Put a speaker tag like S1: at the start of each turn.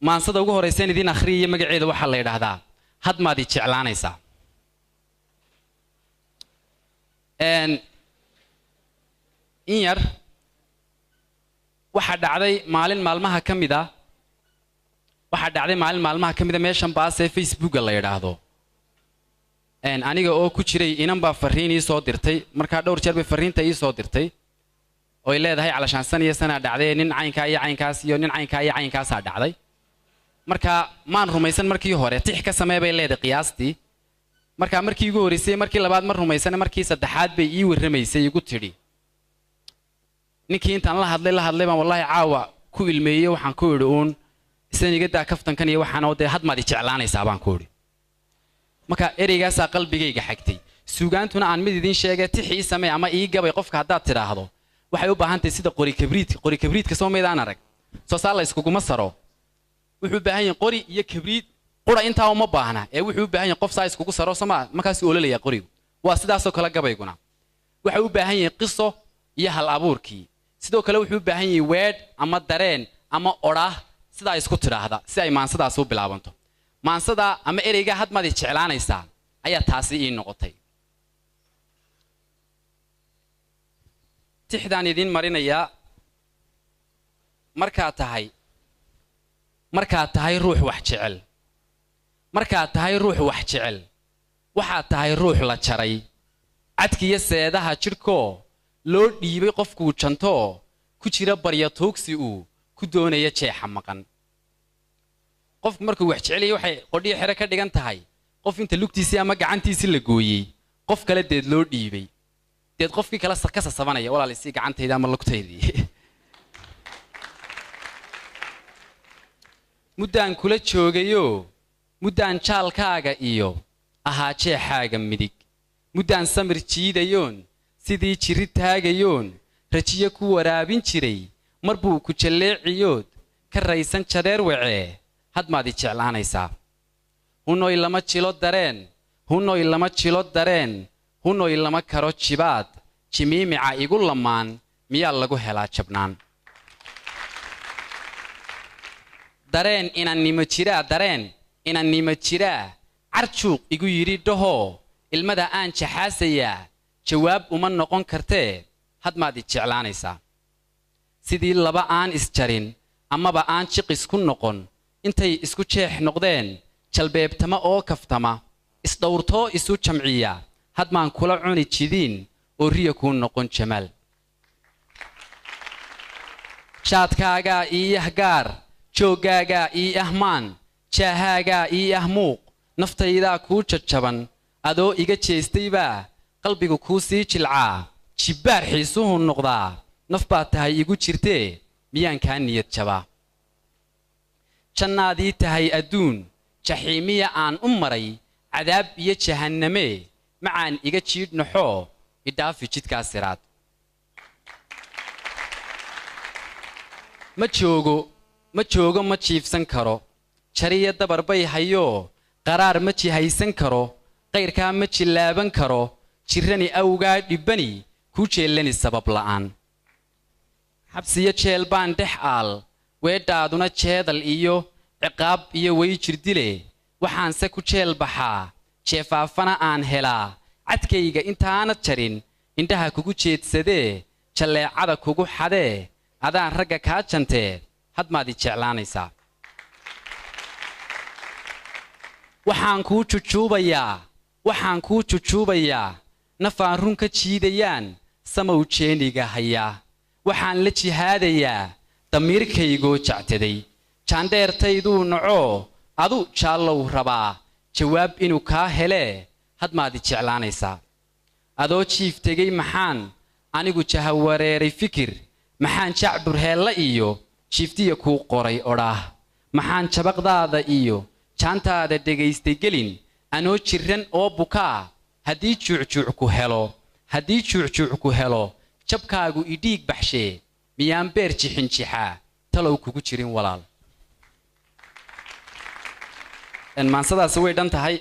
S1: maansada ugu horeysan idin akhriyo magaceeda waxa la yiraahdaa had maadi jeclaanaysa in yar waxa dhacday maalin maalmaha kamida meeshan baasee Facebook la yiraahdo aniga oo ku jiray inan baa fariin ii soo dirtay marka dhowr jeer bay fariinta ii soo dirtay oo ay leedahay calashaan sana dhacday nin caynka iyo caynkaas iyo nin caynka iyo caynkaas dhacday marka maan rumaysan markii hore tix ka sameeyay leedahay qiyaastii marka markii ugu horeysay markii labaad mar rumaysan markii saddexaad bay ii warramaysay igu tiri ninkii intaan la hadlay baan wallahi caawa ku ilmeeyay waxaan ku yiri uun isaniga daa kaftankan iyo waxaan oo had maadi jeclaanaysaa baan ku yiri marka ereygaas qalbigayga xigtay suugaantuna aan mid idin sheegay tixii sameey ama ii gabay qofka hadaad tiraahdo waxay u baahan tahay sida qori kabriidka soo meedaan arag soo saala iskugu masaro wuxuu baahan yahay qori iyo kabriid qura inta uma baahna ee wuxuu baahan yahay qof saa iskugu saro sama markaas uu ololaya qorigu waa sidaas oo kala gabayguna waxa uu baahan yahay qiso iyo hal abuurkii sidoo kale wuxuu baahan yahay weed ama dareen ama oraah sida isku tiraahda si ay maansadaas u bilaabanto maansada ama ereyga had maadi jeclaanaysa ayaa taasi ii noqotay tixdaan idin marinaya marka tahay ruux wax jecel waxa tahay ruux la jaray cadkiya seedaha jirko loo dhiibay qofku janto ku jira barya toogsi uu ku doonaya jeexa maqan qofku markuu wax jecel yahay waxay qodhiyo xire ka dhigan tahay qof inta lugtiisa ama gacantiisa la gooyay qof kale deed loo dhiibay deed qofkii kala ka sasabanaya walaalisi gacantayda ama lugtaydii muddaan kula joogayo muddaan jaalkaaga iyo ahaa jeexaaga midig muddaan samir jiidayoon sidii jiri taagayoon rajiyo ku waraabin jiray marbuu ku jaleeciyood ka raysan jadeer wacee had maadi jeclaanaysaa hunoy lama jilo dareen hunoy lama karo jibaad jimiimica igu lamaan miyaa lagu helaa jabnaan dareen inannimo jiraa carjuuq igu yidhi dhahoo ilmada aan jaxaasayaa jawaab uma noqon kartee had maadi jeclaanaysaa sidii laba aan isjarin amaba aan jiqis ku noqon intay isku jeex noqdeen jalbeebtama oo kaftama isdhowrtoo isu jamciya had maan kula cuni jidiin oo riya kuu noqon jamaal shaadkaagaa ii ahgaar jooggaagaa ii ahmaan jaahaagaa ii ahmuuq naftaydaa kuu jajaban adoo iga jeestaybaa qalbigu kuu sii jilcaa jibbaar xiisuhu noqdaa naf baa tahay igu jirtee miyaan kaa niyad jabaa jannaadii tahay adduun jaxiimiya aan u maray cadaab iyo jahannamee macaan iga jiidhnaxoo idhaafi jidkaa siraad ma joogo ma jiifsan karo jariya dabar bay hayoo qaraar ma jihaysan karo qayrkaa ma jillaaban karo jirrani awgaa dhibbani kuu jeellani sabab la'aan xabsiyo jeel baan dhex aal weedhaaduna jeedal iyo ciqaab iyo way jirdile waxaanse ku jeel baxaa jeefaafana aan helaa cadkayga intaanad jarin indhaha kugu jeedsadee jalleecada kugu xadee adaan ragga kaa jantee had maadi jeclaanaysaa waxaan kuu jujuubayaa nafaan run ka jiidayaan samow jeeniga hayaa waxaan la jihaadayaa damiirkaygoo jactaday jaandheertayduu nacoo adu jaallow rabaa jawaab inuu kaa helee had maadi jeclaanaysaa adoo jiif tegay maxaan anigu jahawareeray fikir maxaan jacbur heella iyo jiiftiya kuu qoray odhaah maxaan jabaqdaada iyo jaantaada dhegaystay gelin anoo jirran oo bukaa haddii juucjuuc ku helo jabkaagu idhiig baxshee miyaan beer jixinjixaa talow kugu jirin walaal maansadaasi way dhan tahay